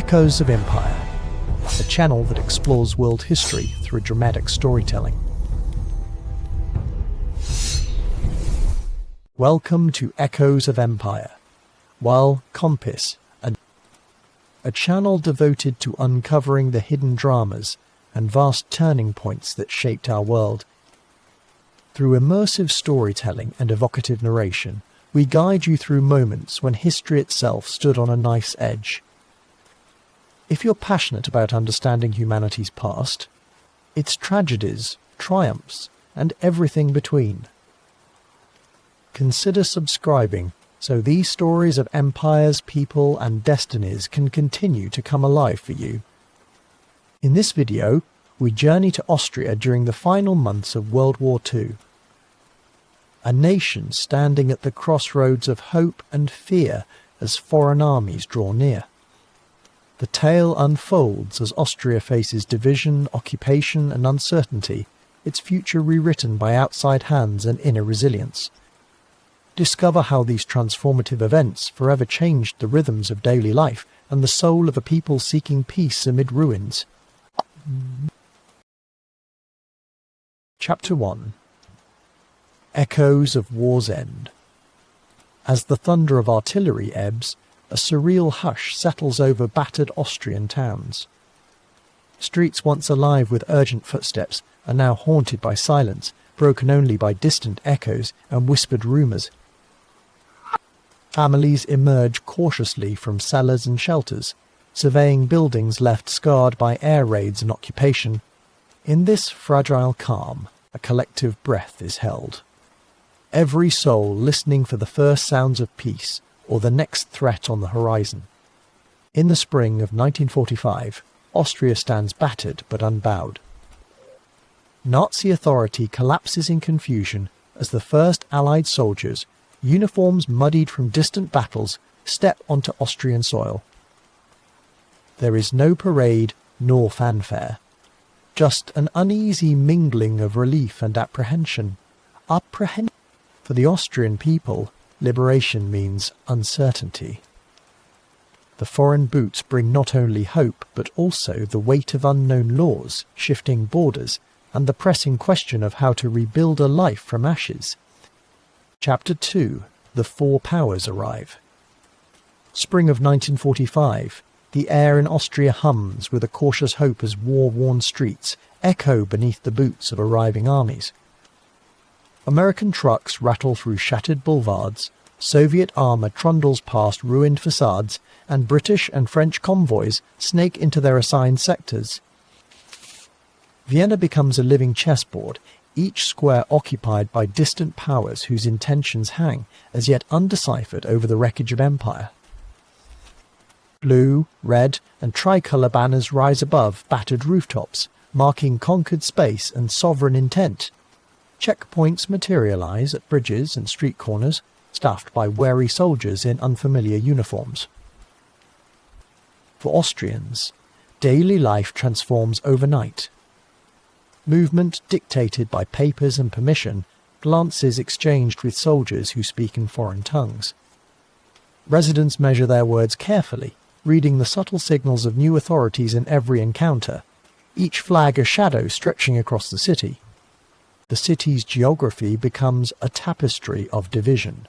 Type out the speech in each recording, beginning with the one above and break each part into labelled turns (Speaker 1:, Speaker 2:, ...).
Speaker 1: Echoes of Empire, a channel that explores world history through dramatic storytelling. Welcome to Echoes of Empire, while Compass, a channel devoted to uncovering the hidden dramas and vast turning points that shaped our world. Through immersive storytelling and evocative narration, we guide you through moments when history itself stood on a knife's edge. If you're passionate about understanding humanity's past, its tragedies, triumphs, and everything between, consider subscribing so these stories of empires, people, and destinies can continue to come alive for you. In this video, we journey to Austria during the final months of World War II. A nation standing at the crossroads of hope and fear as foreign armies draw near. The tale unfolds as Austria faces division, occupation, and uncertainty, its future rewritten by outside hands and inner resilience. Discover how these transformative events forever changed the rhythms of daily life and the soul of a people seeking peace amid ruins. Chapter 1. Echoes of War's End. As the thunder of artillery ebbs, a surreal hush settles over battered Austrian towns. Streets once alive with urgent footsteps are now haunted by silence, broken only by distant echoes and whispered rumours. Families emerge cautiously from cellars and shelters, surveying buildings left scarred by air raids and occupation. In this fragile calm, a collective breath is held. Every soul listening for the first sounds of peace or the next threat on the horizon. In the spring of 1945, Austria stands battered but unbowed. Nazi authority collapses in confusion as the first Allied soldiers, uniforms muddied from distant battles, step onto Austrian soil. There is no parade nor fanfare, just an uneasy mingling of relief and apprehension. For the Austrian people, liberation means uncertainty. The foreign boots bring not only hope but also the weight of unknown laws, shifting borders, and the pressing question of how to rebuild a life from ashes. Chapter 2. The Four Powers arrive. Spring of 1945. The air in Austria hums with a cautious hope as war-worn streets echo beneath the boots of arriving armies. American trucks rattle through shattered boulevards, Soviet armour trundles past ruined facades, and British and French convoys snake into their assigned sectors. Vienna becomes a living chessboard, each square occupied by distant powers whose intentions hang, as yet undeciphered, over the wreckage of empire. Blue, red, and tricolour banners rise above battered rooftops, marking conquered space and sovereign intent. Checkpoints materialise at bridges and street corners, staffed by wary soldiers in unfamiliar uniforms. For Austrians, daily life transforms overnight. Movement dictated by papers and permission, glances exchanged with soldiers who speak in foreign tongues. Residents measure their words carefully, reading the subtle signals of new authorities in every encounter, each flag a shadow stretching across the city. The city's geography becomes a tapestry of division.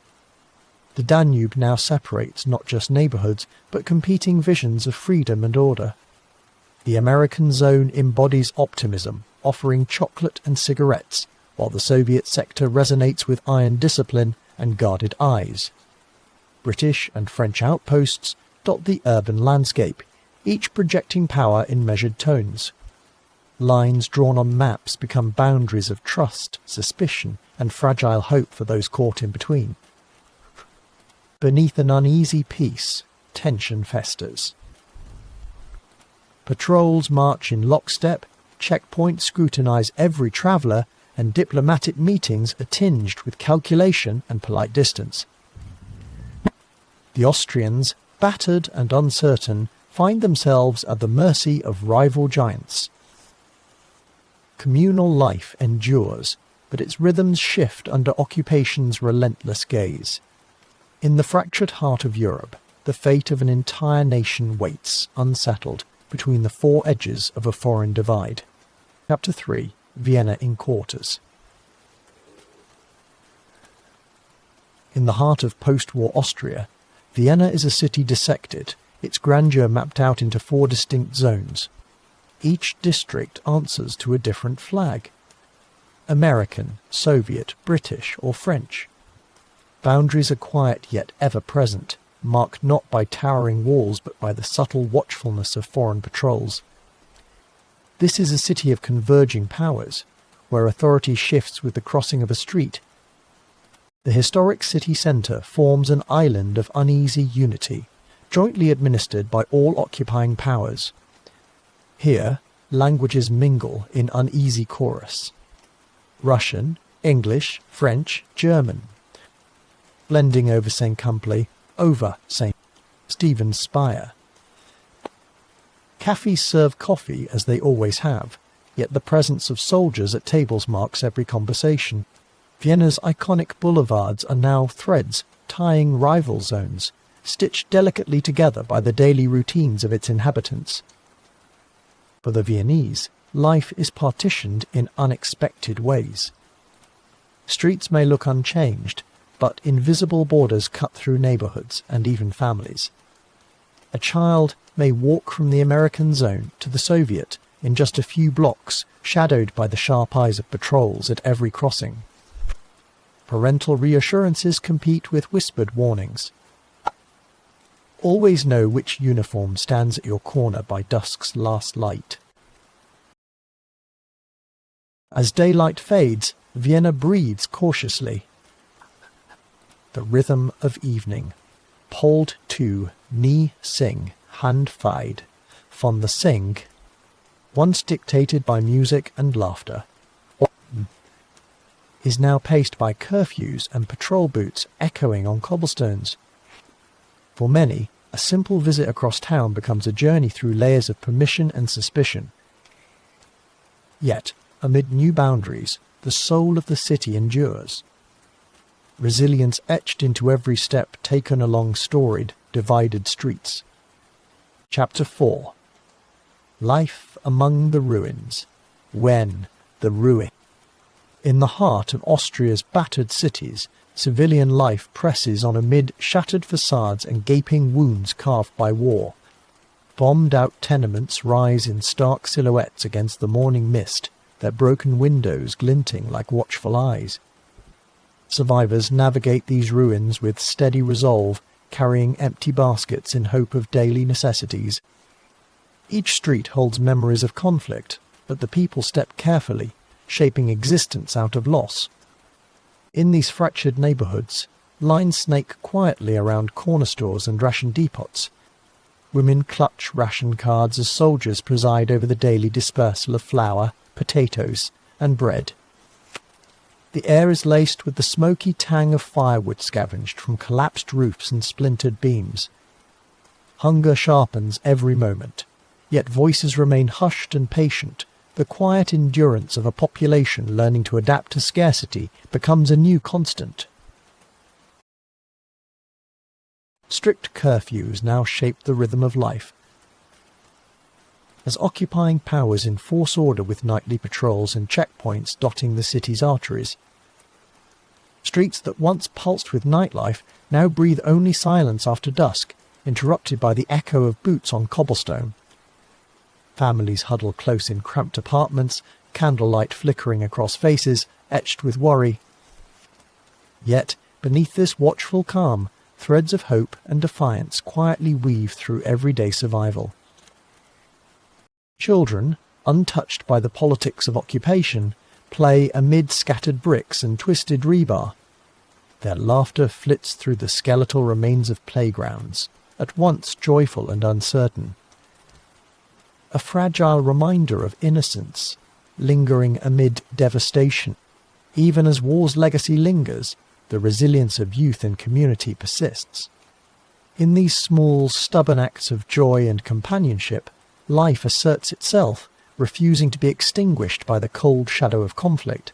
Speaker 1: The Danube now separates not just neighbourhoods, but competing visions of freedom and order. The American zone embodies optimism, offering chocolate and cigarettes, while the Soviet sector resonates with iron discipline and guarded eyes. British and French outposts dot the urban landscape, each projecting power in measured tones. Lines drawn on maps become boundaries of trust, suspicion, and fragile hope for those caught in between. Beneath an uneasy peace, tension festers. Patrols march in lockstep, checkpoints scrutinise every traveller, and diplomatic meetings are tinged with calculation and polite distance. The Austrians, battered and uncertain, find themselves at the mercy of rival giants. Communal life endures, but its rhythms shift under occupation's relentless gaze. In the fractured heart of Europe, the fate of an entire nation waits, unsettled, between the four edges of a foreign divide. Chapter 3. Vienna in Quarters. In the heart of post-war Austria, Vienna is a city dissected, its grandeur mapped out into four distinct zones. Each district answers to a different flag: American, Soviet, British, or French. Boundaries are quiet yet ever present, marked not by towering walls but by the subtle watchfulness of foreign patrols. This is a city of converging powers, where authority shifts with the crossing of a street. The historic city centre forms an island of uneasy unity, jointly administered by all occupying powers. Here, languages mingle in uneasy chorus. Russian, English, French, German, blending over St. Comply, over St. Stephen's Spire. Cafes serve coffee as they always have, yet the presence of soldiers at tables marks every conversation. Vienna's iconic boulevards are now threads tying rival zones, stitched delicately together by the daily routines of its inhabitants. For the Viennese, life is partitioned in unexpected ways. Streets may look unchanged, but invisible borders cut through neighbourhoods and even families. A child may walk from the American zone to the Soviet in just a few blocks, shadowed by the sharp eyes of patrols at every crossing. Parental reassurances compete with whispered warnings. Always know which uniform stands at your corner by dusk's last light. As daylight fades, Vienna breathes cautiously. The rhythm of evening. Polled to Nie Sing, Hand Feid, von the Sing, once dictated by music and laughter, is now paced by curfews and patrol boots echoing on cobblestones. For many, a simple visit across town becomes a journey through layers of permission and suspicion. Yet, amid new boundaries, the soul of the city endures. Resilience etched into every step taken along storied, divided streets. Chapter 4. Life among the ruins. When the ruin. In the heart of Austria's battered cities, civilian life presses on amid shattered facades and gaping wounds carved by war. Bombed-out tenements rise in stark silhouettes against the morning mist, their broken windows glinting like watchful eyes. Survivors navigate these ruins with steady resolve, carrying empty baskets in hope of daily necessities. Each street holds memories of conflict, but the people step carefully, shaping existence out of loss. In these fractured neighbourhoods, lines snake quietly around corner stores and ration depots. Women clutch ration cards as soldiers preside over the daily dispersal of flour, potatoes, and bread. The air is laced with the smoky tang of firewood scavenged from collapsed roofs and splintered beams. Hunger sharpens every moment, yet voices remain hushed and patient. The quiet endurance of a population learning to adapt to scarcity becomes a new constant. Strict curfews now shape the rhythm of life. As occupying powers enforce order with nightly patrols and checkpoints dotting the city's arteries, streets that once pulsed with nightlife now breathe only silence after dusk, interrupted by the echo of boots on cobblestone. Families huddle close in cramped apartments, candlelight flickering across faces, etched with worry. Yet, beneath this watchful calm, threads of hope and defiance quietly weave through everyday survival. Children, untouched by the politics of occupation, play amid scattered bricks and twisted rebar. Their laughter flits through the skeletal remains of playgrounds, at once joyful and uncertain. A fragile reminder of innocence, lingering amid devastation. Even as war's legacy lingers, the resilience of youth and community persists. In these small, stubborn acts of joy and companionship, life asserts itself, refusing to be extinguished by the cold shadow of conflict.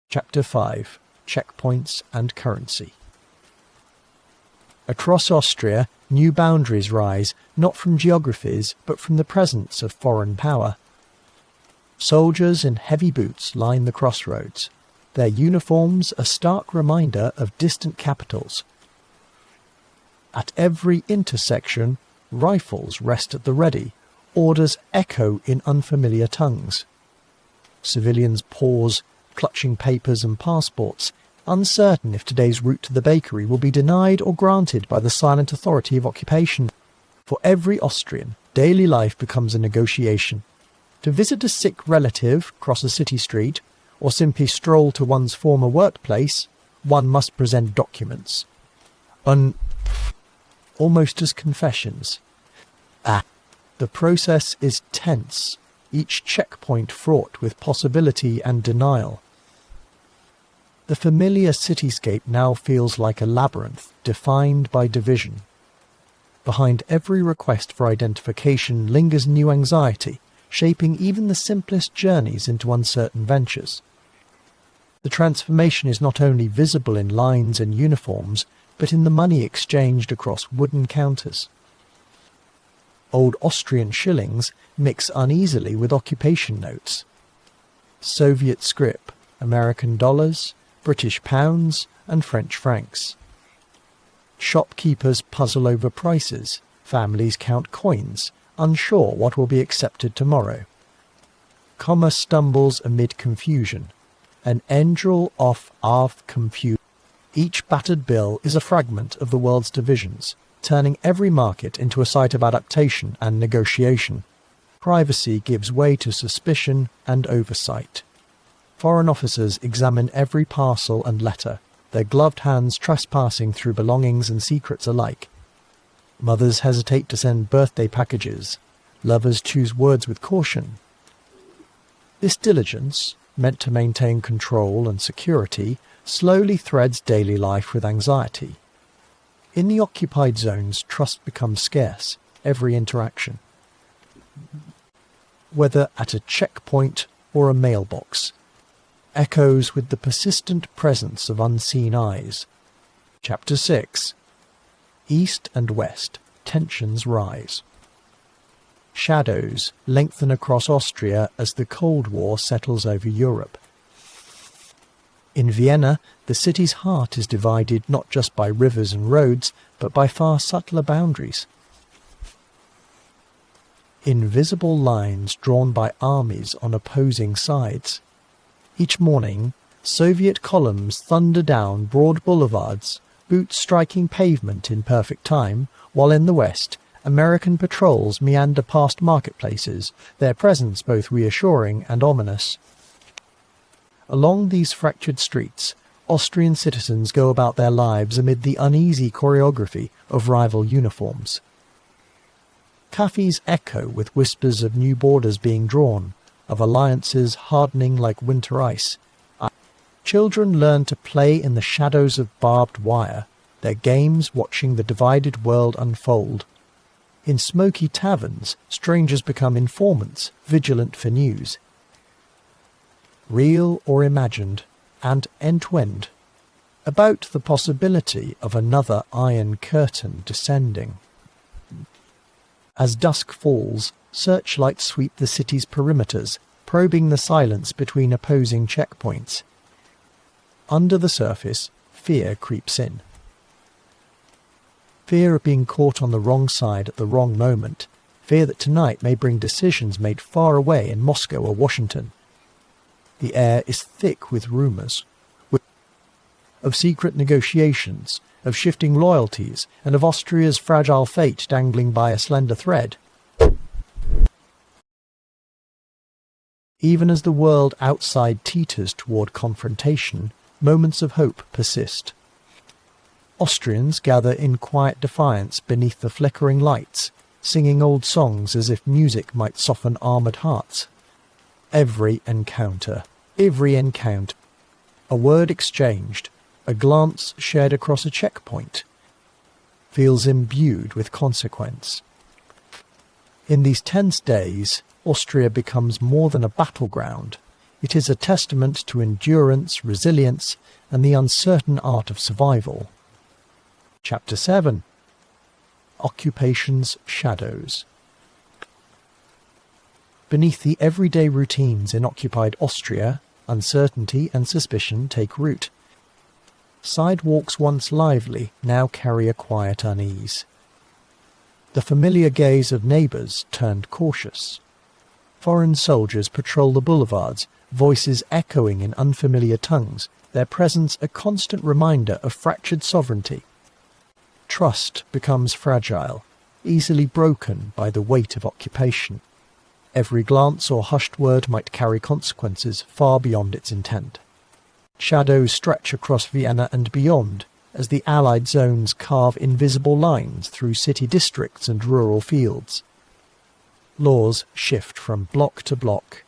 Speaker 1: Chapter 5. Checkpoints and Currency. Across Austria, new boundaries rise, not from geographies, but from the presence of foreign power. Soldiers in heavy boots line the crossroads, their uniforms a stark reminder of distant capitals. At every intersection, rifles rest at the ready, orders echo in unfamiliar tongues. Civilians pause, clutching papers and passports, uncertain if today's route to the bakery will be denied or granted by the silent authority of occupation. For every Austrian, daily life becomes a negotiation. To visit a sick relative, cross a city street, or simply stroll to one's former workplace, one must present documents. Almost as confessions. The process is tense, each checkpoint fraught with possibility and denial. The familiar cityscape now feels like a labyrinth, defined by division. Behind every request for identification lingers new anxiety, shaping even the simplest journeys into uncertain ventures. The transformation is not only visible in lines and uniforms, but in the money exchanged across wooden counters. Old Austrian shillings mix uneasily with occupation notes. Soviet scrip, American dollars, British pounds, and French francs. Shopkeepers puzzle over prices, families count coins, unsure what will be accepted tomorrow. Commerce stumbles amid confusion, an endril of confusion. Each battered bill is a fragment of the world's divisions, turning every market into a site of adaptation and negotiation. Privacy gives way to suspicion and oversight. Foreign officers examine every parcel and letter, their gloved hands trespassing through belongings and secrets alike. Mothers hesitate to send birthday packages. Lovers choose words with caution. This diligence, meant to maintain control and security, slowly threads daily life with anxiety. In the occupied zones, trust becomes scarce, every interaction. Whether at a checkpoint or a mailbox, echoes with the persistent presence of unseen eyes. Chapter 6. East and West, tensions rise. Shadows lengthen across Austria as the Cold War settles over Europe. In Vienna, the city's heart is divided not just by rivers and roads, but by far subtler boundaries. Invisible lines drawn by armies on opposing sides. Each morning, Soviet columns thunder down broad boulevards, boots striking pavement in perfect time, while in the west, American patrols meander past marketplaces, their presence both reassuring and ominous. Along these fractured streets, Austrian citizens go about their lives amid the uneasy choreography of rival uniforms. Cafes echo with whispers of new borders being drawn, of alliances hardening like winter ice. Children learn to play in the shadows of barbed wire, their games watching the divided world unfold. In smoky taverns, strangers become informants, vigilant for news. Real or imagined, and end-to-end, about the possibility of another iron curtain descending. As dusk falls, searchlights sweep the city's perimeters, probing the silence between opposing checkpoints. Under the surface, fear creeps in. Fear of being caught on the wrong side at the wrong moment, fear that tonight may bring decisions made far away in Moscow or Washington. The air is thick with rumours, of secret negotiations, of shifting loyalties, and of Austria's fragile fate dangling by a slender thread. Even as the world outside teeters toward confrontation, moments of hope persist. Austrians gather in quiet defiance beneath the flickering lights, singing old songs as if music might soften armoured hearts. Every encounter, a word exchanged, a glance shared across a checkpoint, feels imbued with consequence. In these tense days, Austria becomes more than a battleground. It is a testament to endurance, resilience, and the uncertain art of survival. Chapter 7. Occupation's Shadows. Beneath the everyday routines in occupied Austria, uncertainty and suspicion take root. Sidewalks once lively now carry a quiet unease. The familiar gaze of neighbours turned cautious. Foreign soldiers patrol the boulevards, voices echoing in unfamiliar tongues, their presence a constant reminder of fractured sovereignty. Trust becomes fragile, easily broken by the weight of occupation. Every glance or hushed word might carry consequences far beyond its intent. Shadows stretch across Vienna and beyond, as the Allied zones carve invisible lines through city districts and rural fields. Laws shift from block to block.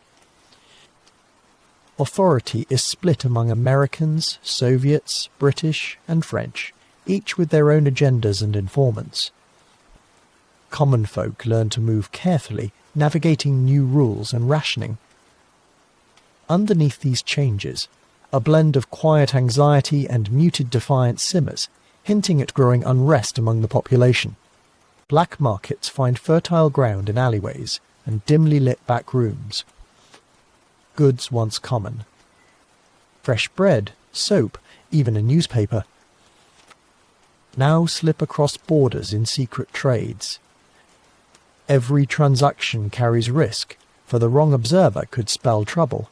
Speaker 1: Authority is split among Americans, Soviets, British and French, each with their own agendas and informants. Common folk learn to move carefully, navigating new rules and rationing. Underneath these changes, a blend of quiet anxiety and muted defiance simmers, hinting at growing unrest among the population. Black markets find fertile ground in alleyways and dimly lit back rooms. Goods once common. Fresh bread, soap, even a newspaper, now slip across borders in secret trades. Every transaction carries risk, for the wrong observer could spell trouble.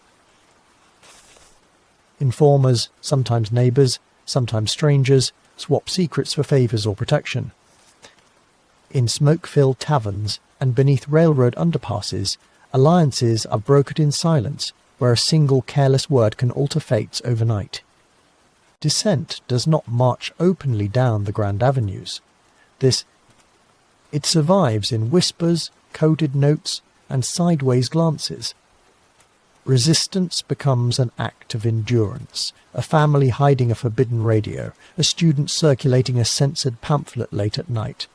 Speaker 1: Informers, sometimes neighbours, sometimes strangers, swap secrets for favours or protection. In smoke-filled taverns and beneath railroad underpasses, alliances are brokered in silence, where a single careless word can alter fates overnight. Dissent does not march openly down the grand avenues. It survives in whispers, coded notes, and sideways glances. Resistance becomes an act of endurance, a family hiding a forbidden radio, a student circulating a censored pamphlet late at night.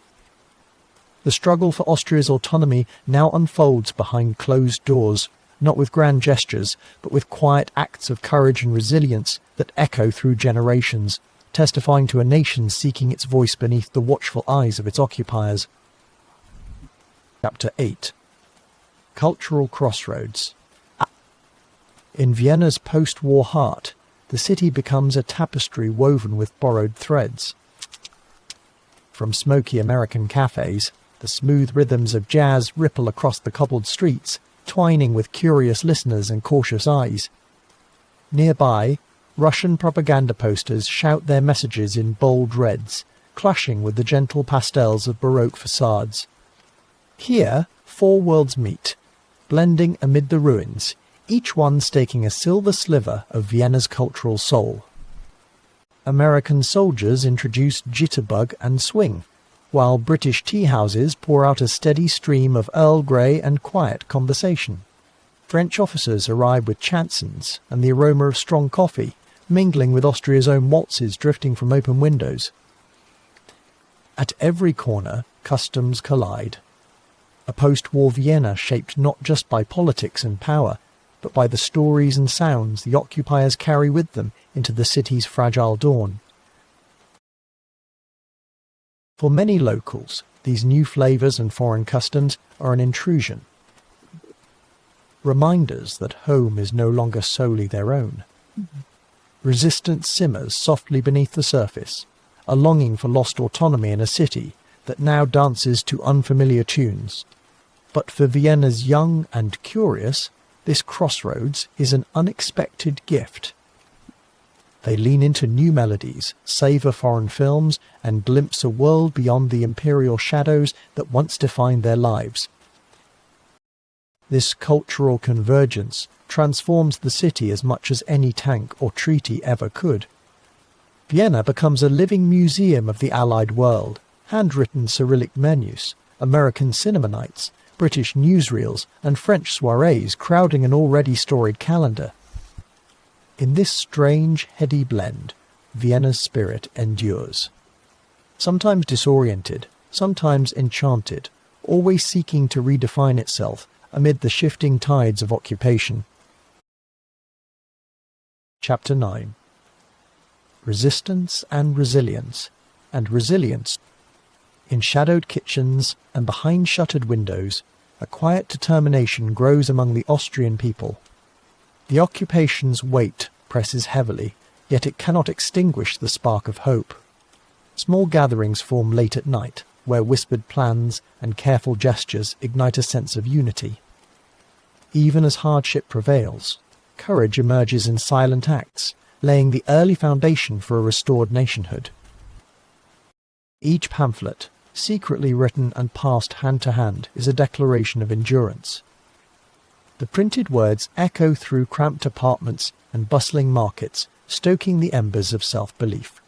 Speaker 1: The struggle for Austria's autonomy now unfolds behind closed doors, not with grand gestures, but with quiet acts of courage and resilience that echo through generations, testifying to a nation seeking its voice beneath the watchful eyes of its occupiers. Chapter 8. Cultural Crossroads. In Vienna's post-war heart, the city becomes a tapestry woven with borrowed threads. From smoky American cafes, the smooth rhythms of jazz ripple across the cobbled streets, twining with curious listeners and cautious eyes. Nearby, Russian propaganda posters shout their messages in bold reds, clashing with the gentle pastels of Baroque facades. Here, four worlds meet, blending amid the ruins, each one staking a silver sliver of Vienna's cultural soul. American soldiers introduce jitterbug and swing, while British tea-houses pour out a steady stream of Earl Grey and quiet conversation. French officers arrive with chansons and the aroma of strong coffee, mingling with Austria's own waltzes drifting from open windows. At every corner, customs collide. A post-war Vienna shaped not just by politics and power, but by the stories and sounds the occupiers carry with them into the city's fragile dawn. For many locals, these new flavours and foreign customs are an intrusion. Reminders that home is no longer solely their own. Resistance simmers softly beneath the surface, a longing for lost autonomy in a city that now dances to unfamiliar tunes. But for Vienna's young and curious, this crossroads is an unexpected gift. They lean into new melodies, savour foreign films, and glimpse a world beyond the imperial shadows that once defined their lives. This cultural convergence transforms the city as much as any tank or treaty ever could. Vienna becomes a living museum of the Allied world, handwritten Cyrillic menus, American cinema nights, British newsreels, and French soirees crowding an already storied calendar. In this strange, heady blend, Vienna's spirit endures. Sometimes disoriented, sometimes enchanted, always seeking to redefine itself amid the shifting tides of occupation. Chapter 9. Resistance and Resilience. and resilience. In shadowed kitchens and behind shuttered windows, a quiet determination grows among the Austrian people. The occupation's weight presses heavily, yet it cannot extinguish the spark of hope. Small gatherings form late at night, where whispered plans and careful gestures ignite a sense of unity. Even as hardship prevails, courage emerges in silent acts, laying the early foundation for a restored nationhood. Each pamphlet, secretly written and passed hand to hand, is a declaration of endurance. The printed words echo through cramped apartments and bustling markets, stoking the embers of self-belief.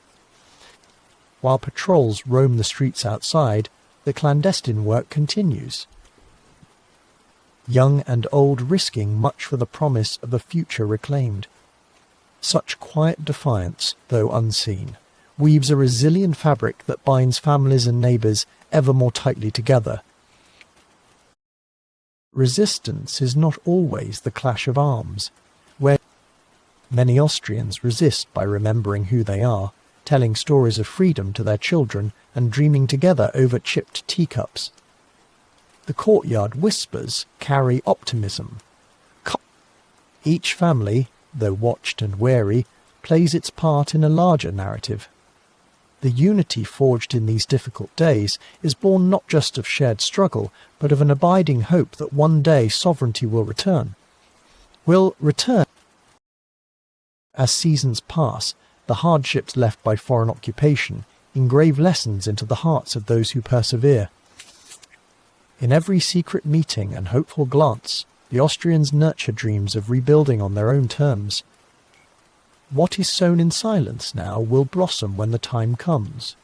Speaker 1: While patrols roam the streets outside, the clandestine work continues. Young and old risking much for the promise of a future reclaimed. Such quiet defiance, though unseen, weaves a resilient fabric that binds families and neighbours ever more tightly together. Resistance is not always the clash of arms, where many Austrians resist by remembering who they are, telling stories of freedom to their children and dreaming together over chipped teacups. The courtyard whispers carry optimism. Each family, though watched and wary, plays its part in a larger narrative. The unity forged in these difficult days is born not just of shared struggle, but of an abiding hope that one day sovereignty will return. As seasons pass, the hardships left by foreign occupation engrave lessons into the hearts of those who persevere. In every secret meeting and hopeful glance, the Austrians nurture dreams of rebuilding on their own terms. What is sown in silence now will blossom when the time comes.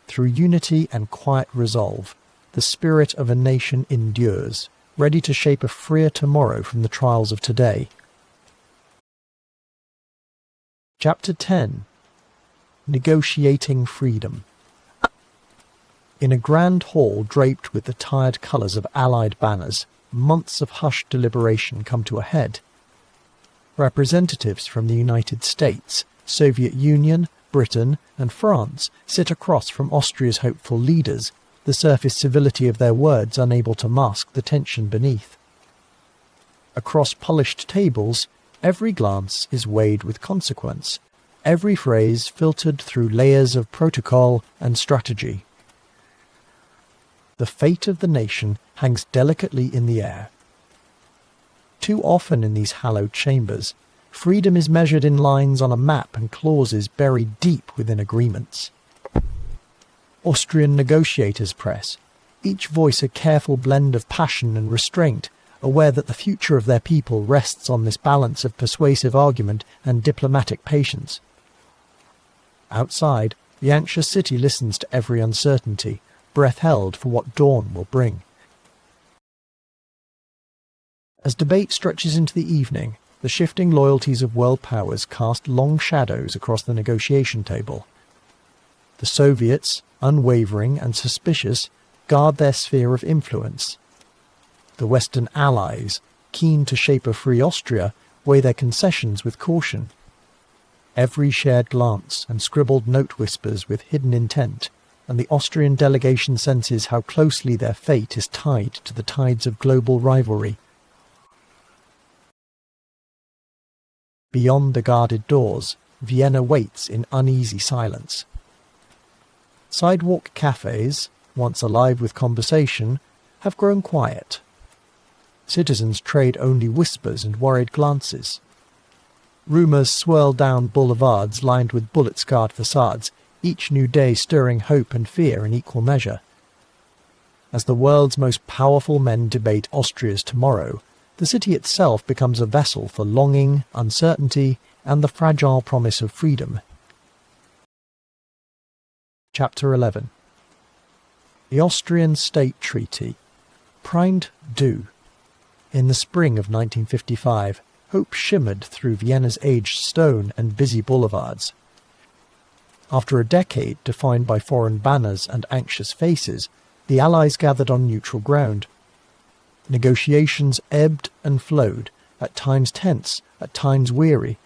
Speaker 1: Through unity and quiet resolve, the spirit of a nation endures, ready to shape a freer tomorrow from the trials of today. Chapter 10. Negotiating Freedom. In a grand hall draped with the tired colours of Allied banners, months of hushed deliberation come to a head. Representatives from the United States, Soviet Union, Britain and France sit across from Austria's hopeful leaders, the surface civility of their words unable to mask the tension beneath. Across polished tables, every glance is weighed with consequence, every phrase filtered through layers of protocol and strategy. The fate of the nation hangs delicately in the air. Too often in these hallowed chambers, freedom is measured in lines on a map and clauses buried deep within agreements. Austrian negotiators press, each voice a careful blend of passion and restraint, aware that the future of their people rests on this balance of persuasive argument and diplomatic patience. Outside, the anxious city listens to every uncertainty, breath held for what dawn will bring. As debate stretches into the evening, the shifting loyalties of world powers cast long shadows across the negotiation table. The Soviets, unwavering and suspicious, guard their sphere of influence. The Western Allies, keen to shape a free Austria, weigh their concessions with caution. Every shared glance and scribbled note whispers with hidden intent, and the Austrian delegation senses how closely their fate is tied to the tides of global rivalry. Beyond the guarded doors, Vienna waits in uneasy silence. Sidewalk cafes, once alive with conversation, have grown quiet. Citizens trade only whispers and worried glances. Rumours swirl down boulevards lined with bullet-scarred facades, each new day stirring hope and fear in equal measure. As the world's most powerful men debate Austria's tomorrow, the city itself becomes a vessel for longing, uncertainty, and the fragile promise of freedom. Chapter 11. The Austrian State Treaty. Primed due. In the spring of 1955, hope shimmered through Vienna's aged stone and busy boulevards. After a decade defined by foreign banners and anxious faces, the Allies gathered on neutral ground. Negotiations ebbed and flowed, at times tense, at times weary,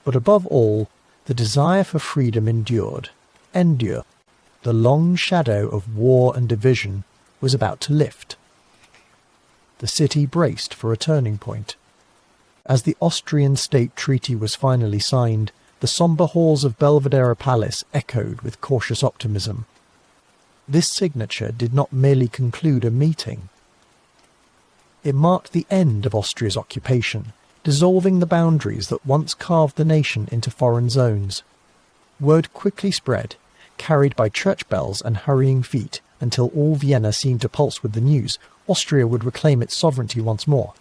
Speaker 1: but above all, the desire for freedom endured. The long shadow of war and division was about to lift. The city braced for a turning point. As the Austrian state treaty was finally signed, the sombre halls of Belvedere Palace echoed with cautious optimism. This signature did not merely conclude a meeting. It marked the end of Austria's occupation, dissolving the boundaries that once carved the nation into foreign zones. Word quickly spread, carried by church bells and hurrying feet, until all Vienna seemed to pulse with the news. Austria would reclaim its sovereignty once more.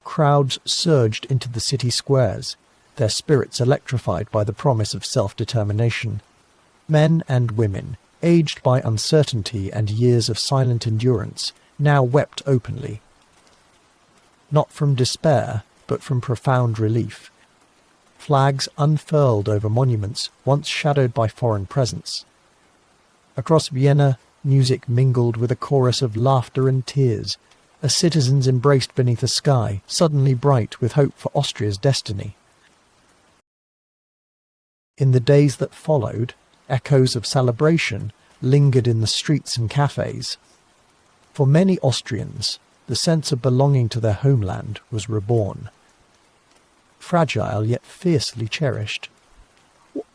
Speaker 1: Crowds surged into the city squares, their spirits electrified by the promise of self-determination. Men and women, aged by uncertainty and years of silent endurance, now wept openly. Not from despair, but from profound relief. Flags unfurled over monuments once shadowed by foreign presence. Across Vienna, music mingled with a chorus of laughter and tears, as citizens embraced beneath a sky suddenly bright with hope for Austria's destiny. In the days that followed, echoes of celebration lingered in the streets and cafes. For many Austrians, the sense of belonging to their homeland was reborn. Fragile yet fiercely cherished.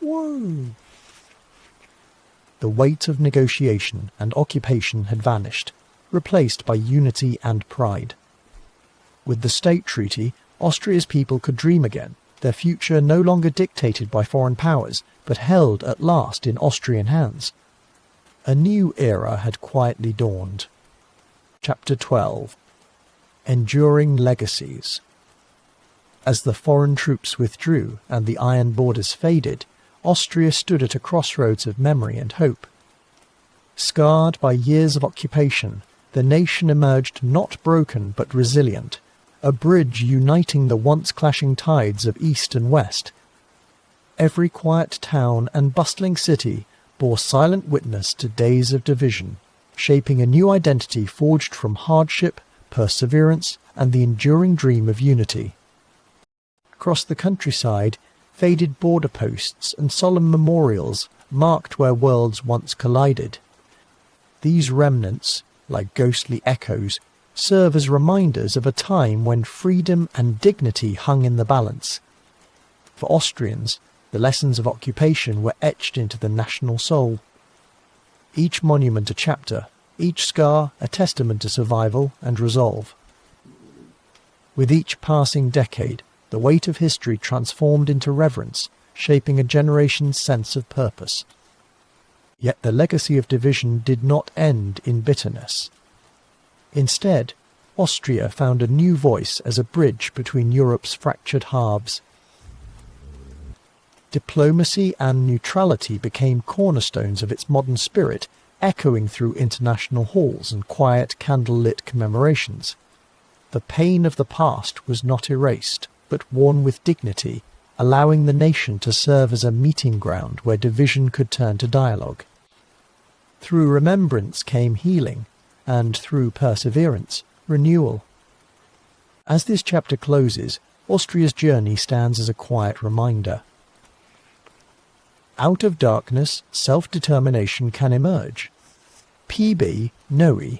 Speaker 1: Whoa! The weight of negotiation and occupation had vanished, replaced by unity and pride. With the state treaty, Austria's people could dream again, their future no longer dictated by foreign powers, but held at last in Austrian hands. A new era had quietly dawned. Chapter 12. Enduring Legacies. As the foreign troops withdrew and the iron borders faded, Austria stood at a crossroads of memory and hope. Scarred by years of occupation, the nation emerged not broken but resilient, a bridge uniting the once clashing tides of East and West. Every quiet town and bustling city bore silent witness to days of division, shaping a new identity forged from hardship, perseverance, and the enduring dream of unity. Across the countryside, faded border posts and solemn memorials marked where worlds once collided. These remnants, like ghostly echoes, serve as reminders of a time when freedom and dignity hung in the balance. For Austrians, the lessons of occupation were etched into the national soul. Each monument a chapter, each scar a testament to survival and resolve. With each passing decade, the weight of history transformed into reverence, shaping a generation's sense of purpose. Yet the legacy of division did not end in bitterness. Instead, Austria found a new voice as a bridge between Europe's fractured halves. Diplomacy and neutrality became cornerstones of its modern spirit, echoing through international halls and quiet candle-lit commemorations. The pain of the past was not erased, but worn with dignity, allowing the nation to serve as a meeting ground where division could turn to dialogue. Through remembrance came healing, and through perseverance, renewal. As this chapter closes, Austria's journey stands as a quiet reminder. Out of darkness, self-determination can emerge. PB Noe.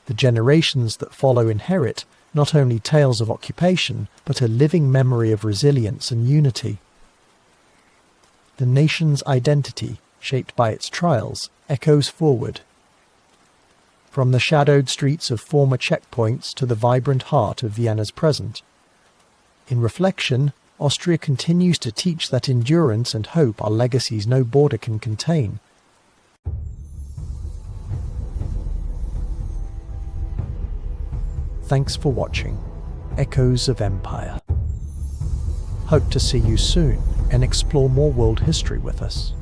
Speaker 1: The generations that follow inherit not only tales of occupation, but a living memory of resilience and unity. The nation's identity, shaped by its trials, echoes forward. From the shadowed streets of former checkpoints to the vibrant heart of Vienna's present. In reflection, Austria continues to teach that endurance and hope are legacies no border can contain. Thanks for watching Echoes of Empire. Hope to see you soon and explore more world history with us.